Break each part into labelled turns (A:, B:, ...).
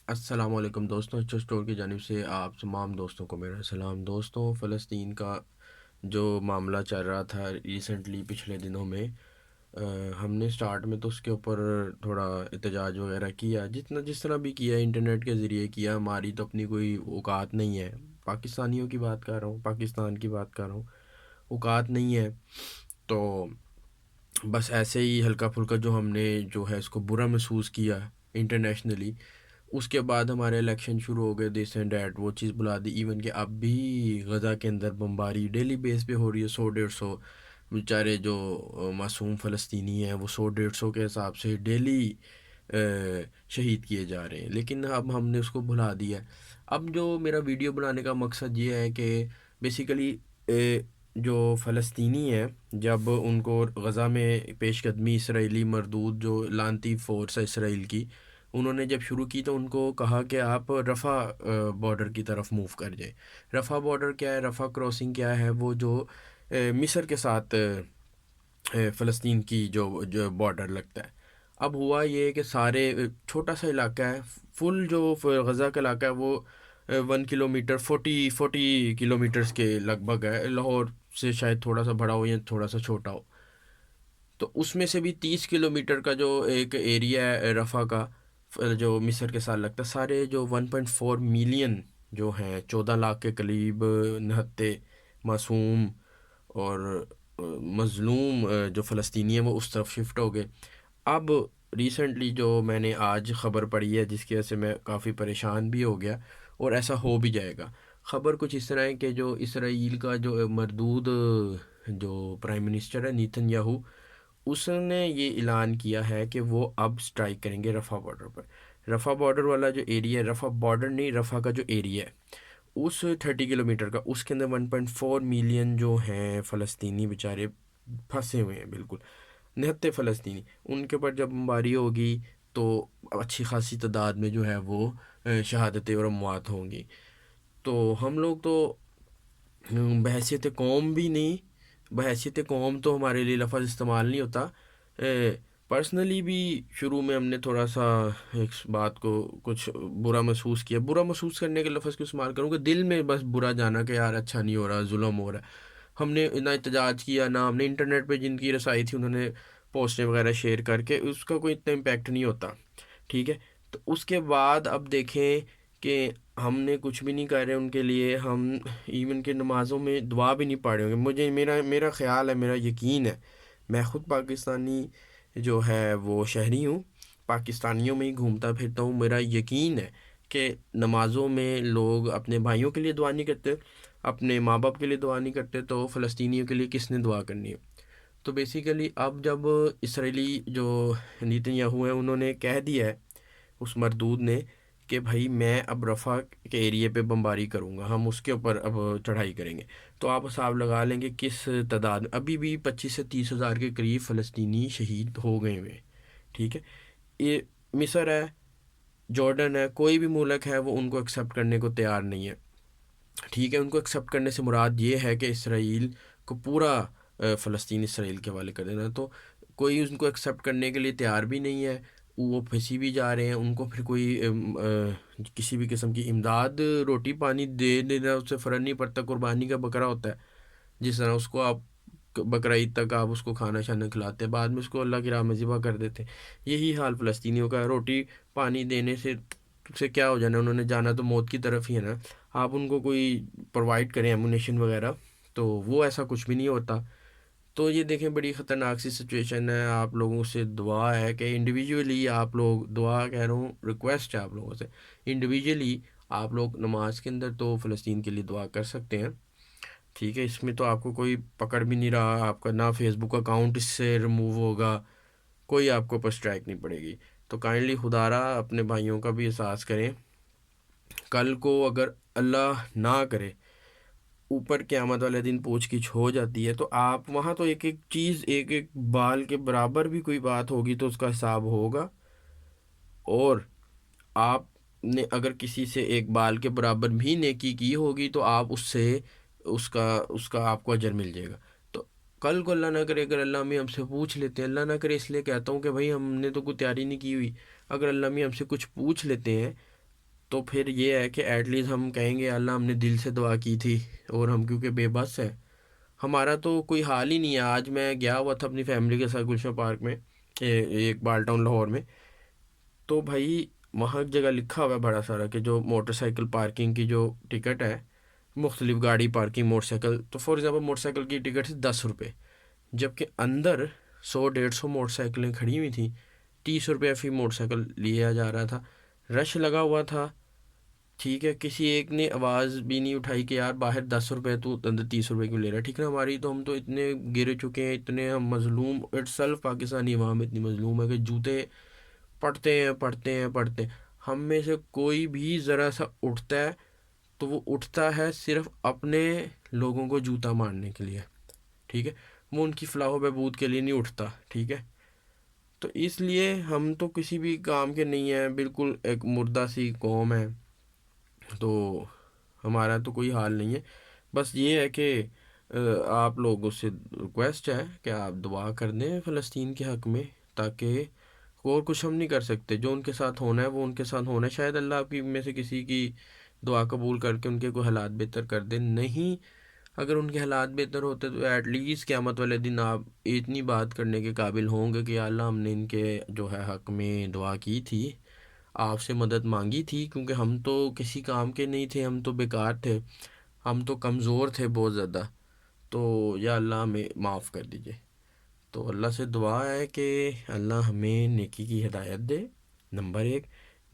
A: السلام علیکم دوستوں، ایچ اسٹور کی جانب سے آپ تمام دوستوں کو میرا سلام۔ دوستوں، فلسطین کا جو معاملہ چل رہا تھا ریسنٹلی پچھلے دنوں میں، ہم نے سٹارٹ میں تو اس کے اوپر تھوڑا احتجاج وغیرہ کیا، جس طرح بھی کیا، انٹرنیٹ کے ذریعے کیا۔ ہماری تو اپنی کوئی اوقات نہیں ہے، پاکستانیوں کی بات کر رہا ہوں، پاکستان کی بات کر رہا ہوں، اوقات نہیں ہے تو بس ایسے ہی ہلکا پھلکا جو ہم نے جو ہے اس کو برا محسوس کیا انٹرنیشنلی۔ اس کے بعد ہمارے الیکشن شروع ہو گئے، دس اینڈ دیٹ، وہ چیز بلا دی۔ ایون کہ اب بھی غزہ کے اندر بمباری ڈیلی بیس پہ ہو رہی ہے، 100 150 بیچارے جو معصوم فلسطینی ہیں وہ 100 150 کے حساب سے ڈیلی شہید کیے جا رہے ہیں، لیکن اب ہم نے اس کو بھلا دیا ہے۔ اب جو میرا ویڈیو بنانے کا مقصد یہ ہے کہ بیسیکلی جو فلسطینی ہیں، جب ان کو غزہ میں پیش قدمی اسرائیلی مردود جو لانتی فورس ہے اسرائیل کی، انہوں نے جب شروع کی تو ان کو کہا کہ آپ رفح بارڈر کی طرف موو کر جائیں۔ رفح بارڈر کیا ہے؟ رفح کراسنگ کیا ہے؟ وہ جو مصر کے ساتھ فلسطین کی جو بارڈر لگتا ہے۔ اب ہوا یہ کہ سارے چھوٹا سا علاقہ ہے، فل جو غزہ کا علاقہ ہے وہ 1 کلومیٹر 40 کلومیٹرز کے لگ بھگ ہے، لاہور سے شاید تھوڑا سا بڑا ہو یا تھوڑا سا چھوٹا ہو۔ تو اس میں سے بھی 30 کلومیٹر کا جو ایک ایریا ہے رفح کا، جو مصر کے ساتھ لگتا ہے، سارے جو 1.4 ملین جو ہیں، 14 لاکھ کے قریب نہتے معصوم اور مظلوم جو فلسطینی ہیں وہ اس طرف شفٹ ہو گئے۔ اب ریسنٹلی جو میں نے آج خبر پڑھی ہے، جس کی وجہ سے میں کافی پریشان بھی ہو گیا، اور ایسا ہو بھی جائے گا۔ خبر کچھ اس طرح ہے کہ جو اسرائیل کا جو مردود جو پرائم منسٹر ہے نیتن یاہو، اس نے یہ اعلان کیا ہے کہ وہ اب سٹرائک کریں گے رفح بارڈر پر۔ رفح بارڈر والا جو ایریا ہے، رفح بارڈر نہیں، رفح کا جو ایریا ہے اس 30 کلومیٹر کا، اس کے اندر 1.4 ملین جو ہیں فلسطینی بیچارے پھنسے ہوئے ہیں، بالکل نہتے فلسطینی۔ ان کے اوپر جب بمباری ہوگی تو اچھی خاصی تعداد میں جو ہے وہ شہادتیں اور اموات ہوں گی۔ تو ہم لوگ تو بحیثیت قوم بھی نہیں، بحیثیت قوم تو ہمارے لیے لفظ استعمال نہیں ہوتا۔ پرسنلی بھی شروع میں ہم نے تھوڑا سا ایک بات کو کچھ برا محسوس کیا۔ برا محسوس کرنے کے لفظ کو استعمال کروں کہ دل میں بس برا جانا کہ یار اچھا نہیں ہو رہا، ظلم ہو رہا ہے۔ ہم نے نہ احتجاج کیا، نہ ہم نے انٹرنیٹ پہ جن کی رسائی تھی انہوں نے پوسٹیں وغیرہ شیئر کر کے، اس کا کوئی اتنا امپیکٹ نہیں ہوتا، ٹھیک ہے۔ تو اس کے بعد اب دیکھیں کہ ہم نے کچھ بھی نہیں کر رہے ان کے لیے، ہم ایون کہ نمازوں میں دعا بھی نہیں پڑھے ہوں گے۔ میرا خیال ہے، میرا یقین ہے، میں خود پاکستانی جو ہے وہ شہری ہوں، پاکستانیوں میں ہی گھومتا پھرتا ہوں۔ میرا یقین ہے کہ نمازوں میں لوگ اپنے بھائیوں کے لیے دعا نہیں کرتے، اپنے ماں باپ کے لیے دعا نہیں کرتے، تو فلسطینیوں کے لیے کس نے دعا کرنی ہے؟ تو بیسیکلی اب جب اسرائیلی جو نیتن یاہو ہیں انہوں نے کہہ دیا ہے اس مردود نے کہ بھائی میں اب رفح کے ایریے پہ بمباری کروں گا، ہم اس کے اوپر اب چڑھائی کریں گے، تو آپ حساب لگا لیں گے کس تعداد میں ابھی بھی 25 سے 30 ہزار کے قریب فلسطینی شہید ہو گئے ہوئے ہیں، ٹھیک ہے۔ یہ مصر ہے، جارڈن ہے، کوئی بھی ملک ہے وہ ان کو ایکسیپٹ کرنے کو تیار نہیں ہے، ٹھیک ہے۔ ان کو ایکسیپٹ کرنے سے مراد یہ ہے کہ اسرائیل کو پورا فلسطین اسرائیل کے حوالے کر دینا، تو کوئی ان کو ایکسیپٹ کرنے کے لیے تیار بھی نہیں ہے، وہ پھنسی بھی جا رہے ہیں۔ ان کو پھر کوئی کسی بھی قسم کی امداد، روٹی پانی دے دینا اس سے فرق نہیں پڑتا۔ قربانی کا بکرا ہوتا ہے، جس طرح اس کو آپ بقرعید تک آپ اس کو کھانا شانا کھلاتے ہیں، بعد میں اس کو اللہ کی راہ میں ذبح کر دیتے ہیں۔ یہی حال فلسطینیوں کا ہے، روٹی پانی دینے سے کیا ہو جانا، انہوں نے جانا تو موت کی طرف ہی ہے نا۔ آپ ان کو کوئی پرووائڈ کریں ایمونیشن وغیرہ، تو وہ ایسا کچھ بھی نہیں ہوتا۔ تو یہ دیکھیں بڑی خطرناک سی سچویشن ہے۔ آپ لوگوں سے دعا ہے کہ انڈیویجولی آپ لوگ، دعا کہہ رہا ہوں، ریکویسٹ ہے آپ لوگوں سے، انڈیویجولی آپ لوگ نماز کے اندر تو فلسطین کے لیے دعا کر سکتے ہیں، ٹھیک ہے۔ اس میں تو آپ کو کوئی پکڑ بھی نہیں رہا، آپ کا نہ فیس بک اکاؤنٹ اس سے ریموو ہوگا، کوئی آپ کو پر اسٹرائک نہیں پڑے گی۔ تو کائنڈلی خدا را اپنے بھائیوں کا بھی احساس کریں، کل کو اگر اللہ نہ کرے اوپر قیامت والے دن پوچھ گچھ ہو جاتی ہے، تو آپ وہاں تو ایک ایک چیز، ایک ایک بال کے برابر بھی کوئی بات ہوگی تو اس کا حساب ہوگا، اور آپ نے اگر کسی سے ایک بال کے برابر بھی نیکی کی ہوگی تو آپ اس سے اس کا آپ کو اجر مل جائے گا۔ تو کل کو اللہ نہ کرے اگر اللہ میں ہم سے پوچھ لیتے ہیں، اللہ نہ کرے اس لیے کہتا ہوں کہ بھائی ہم نے تو کوئی تیاری نہیں کی ہوئی، اگر اللہ میں ہم سے کچھ پوچھ لیتے ہیں تو پھر یہ ہے کہ ایٹ لیسٹ ہم کہیں گے اللہ ہم نے دل سے دعا کی تھی، اور ہم کیونکہ بے بس ہیں، ہمارا تو کوئی حال ہی نہیں ہے۔ آج میں گیا ہوا تھا اپنی فیملی کے ساتھ گلشن پارک میں، ایک بال ٹاؤن لاہور میں، تو بھائی وہاں ایک جگہ لکھا ہوا ہے بڑا سارا کہ جو موٹر سائیکل پارکنگ کی جو ٹکٹ ہے، مختلف گاڑی پارکنگ موٹر سائیکل، تو فار ایگزامپل موٹر سائیکل کی ٹکٹ ہے 10 روپے، جبکہ اندر 100 150 موٹر سائیکلیں کھڑی ہوئی تھیں، 30 روپے فی موٹر سائیکل لیا جا رہا تھا، رش لگا ہوا تھا، ٹھیک ہے، کسی ایک نے آواز بھی نہیں اٹھائی کہ یار باہر 10 روپے تو اندر 30 روپے کیوں لے رہا ہے، ٹھیک ہے، ہماری تو ہم تو اتنے گر چکے ہیں، اتنے ہم مظلوم، اٹ سیلف پاکستانی عوام اتنی مظلوم ہے کہ جوتے پڑھتے ہیں پڑھتے ہیں پڑھتے ہیں، ہم میں سے کوئی بھی ذرا سا اٹھتا ہے تو وہ اٹھتا ہے صرف اپنے لوگوں کو جوتا مارنے کے لیے، ٹھیک ہے، وہ ان کی فلاح و بہبود کے لیے نہیں اٹھتا، ٹھیک ہے۔ تو اس لیے ہم تو کسی بھی کام کے نہیں ہیں، بالکل ایک مردہ سی قوم ہے، تو ہمارا تو کوئی حال نہیں ہے۔ بس یہ ہے کہ آپ لوگوں سے ریکویسٹ ہے کہ آپ دعا کر دیں فلسطین کے حق میں، تاکہ اور کچھ ہم نہیں کر سکتے، جو ان کے ساتھ ہونا ہے وہ ان کے ساتھ ہونا ہے، شاید اللہ آپ کی میں سے کسی کی دعا قبول کر کے ان کے کوئی حالات بہتر کر دے، نہیں اگر ان کے حالات بہتر ہوتے تو ایٹ لیسٹ قیامت والے دن آپ اتنی بات کرنے کے قابل ہوں گے کہ یا اللہ ہم نے ان کے جو ہے حق میں دعا کی تھی، آپ سے مدد مانگی تھی، کیونکہ ہم تو کسی کام کے نہیں تھے، ہم تو بیکار تھے، ہم تو کمزور تھے بہت زیادہ، تو یا اللہ ہمیں معاف کر دیجئے۔ تو اللہ سے دعا ہے کہ اللہ ہمیں نیکی کی ہدایت دے، نمبر ایک،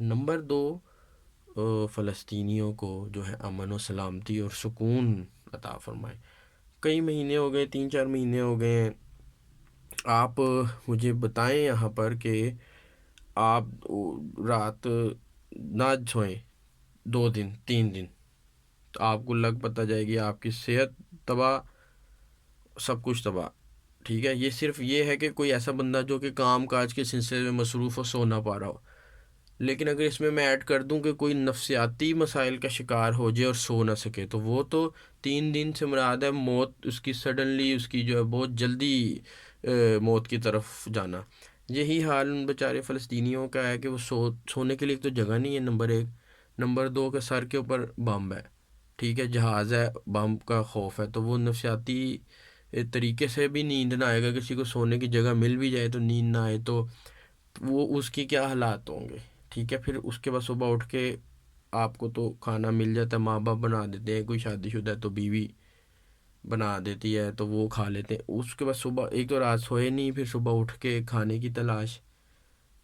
A: نمبر دو، فلسطینیوں کو جو ہے امن و سلامتی اور سکون عطا فرمائے۔ کئی مہینے ہو گئے، 3 4 مہینے ہو گئے ہیں، آپ مجھے بتائیں یہاں پر کہ آپ رات نہ سوئیں 2 دن 3 دن، تو آپ کو لگ پتہ جائے گی آپ کی صحت تباہ، سب کچھ تباہ، ٹھیک ہے۔ یہ صرف یہ ہے کہ کوئی ایسا بندہ جو کہ کام کاج کے سلسلے میں مصروف ہو، سو نہ پا رہا ہو، لیکن اگر اس میں ایڈ کر دوں کہ کوئی نفسیاتی مسائل کا شکار ہو جائے اور سو نہ سکے، تو وہ تو 3 دن سے مراد ہے موت، اس کی سڈنلی، اس کی جو ہے بہت جلدی موت کی طرف جانا۔ یہی حال ان بیچارے فلسطینیوں کا ہے کہ وہ سونے کے لیے ایک تو جگہ نہیں ہے، نمبر ایک، نمبر دو کہ سر کے اوپر بم ہے، ٹھیک ہے، جہاز ہے، بم کا خوف ہے، تو وہ نفسیاتی طریقے سے بھی نیند نہ آئے گا، کسی کو سونے کی جگہ مل بھی جائے تو نیند نہ آئے تو وہ اس کی کیا حالات ہوں گے، ٹھیک ہے۔ پھر اس کے بعد صبح اٹھ کے آپ کو تو کھانا مل جاتا ہے، ماں باپ بنا دیتے ہیں، کوئی شادی شدہ ہے تو بیوی بنا دیتی ہے تو وہ کھا لیتے ہیں، اس کے بعد صبح ایک تو رات سوئے نہیں، پھر صبح اٹھ کے کھانے کی تلاش،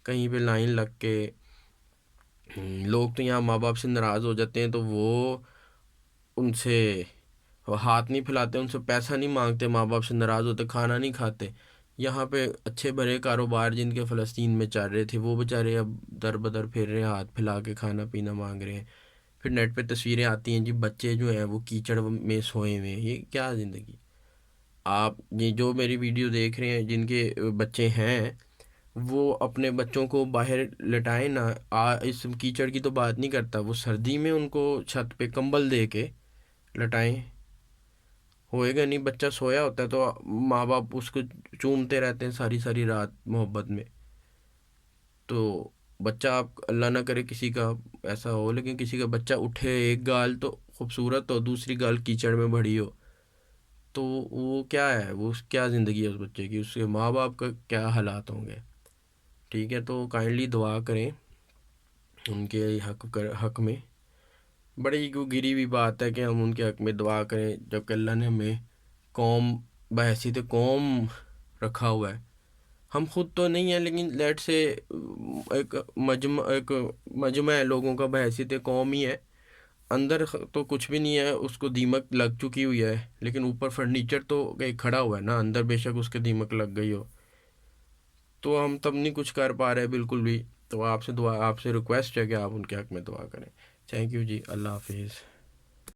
A: کہیں پہ لائن لگ کے، لوگ تو یہاں ماں باپ سے ناراض ہو جاتے ہیں تو وہ ان سے ہاتھ نہیں پھیلاتے، ان سے پیسہ نہیں مانگتے، ماں باپ سے ناراض ہوتے، کھانا نہیں کھاتے۔ یہاں پہ اچھے بڑے کاروبار جن کے فلسطین میں چل رہے تھے، وہ بیچارے اب در بدر پھر رہے ہیں، ہاتھ پھیلا کے کھانا پینا مانگ رہے ہیں۔ پھر نیٹ پہ تصویریں آتی ہیں جی، بچے جو ہیں وہ کیچڑ میں سوئے ہوئے ہیں، یہ کیا زندگی؟ آپ یہ جو میری ویڈیو دیکھ رہے ہیں جن کے بچے ہیں، وہ اپنے بچوں کو باہر لٹائیں نا، اس کیچڑ کی تو بات نہیں کرتا، وہ سردی میں ان کو چھت پہ کمبل دے کے لٹائیں، ہوئے گا نہیں، بچہ سویا ہوتا ہے تو ماں باپ اس کو چومتے رہتے ہیں ساری ساری رات محبت میں، تو بچہ، آپ اللہ نہ کرے کسی کا ایسا ہو، لیکن کسی کا بچہ اٹھے، ایک گال تو خوبصورت ہو، دوسری گال کیچڑ میں بھری ہو، تو وہ کیا ہے، وہ کیا زندگی ہے اس بچے کی، اس کے ماں باپ کا کیا حالات ہوں گے، ٹھیک ہے۔ تو کائنڈلی دعا کریں ان کے حق میں، بڑی کو گری ہوئی بات ہے کہ ہم ان کے حق میں دعا کریں، جبکہ اللہ نے ہمیں قوم بحیثیت قوم رکھا ہوا ہے، ہم خود تو نہیں ہیں لیکن لیٹ سے ایک مجمع ہے لوگوں کا بحیثیت قوم ہی ہے، اندر تو کچھ بھی نہیں ہے، اس کو دیمک لگ چکی ہوئی ہے، لیکن اوپر فرنیچر تو ایک کھڑا ہوا ہے نا، اندر بے شک اس کے دیمک لگ گئی ہو، تو ہم تب نہیں کچھ کر پا رہے بالکل بھی، تو آپ سے ریکویسٹ ہے کہ آپ ان کے حق میں دعا کریں۔ تھینک یو جی، اللہ حافظ۔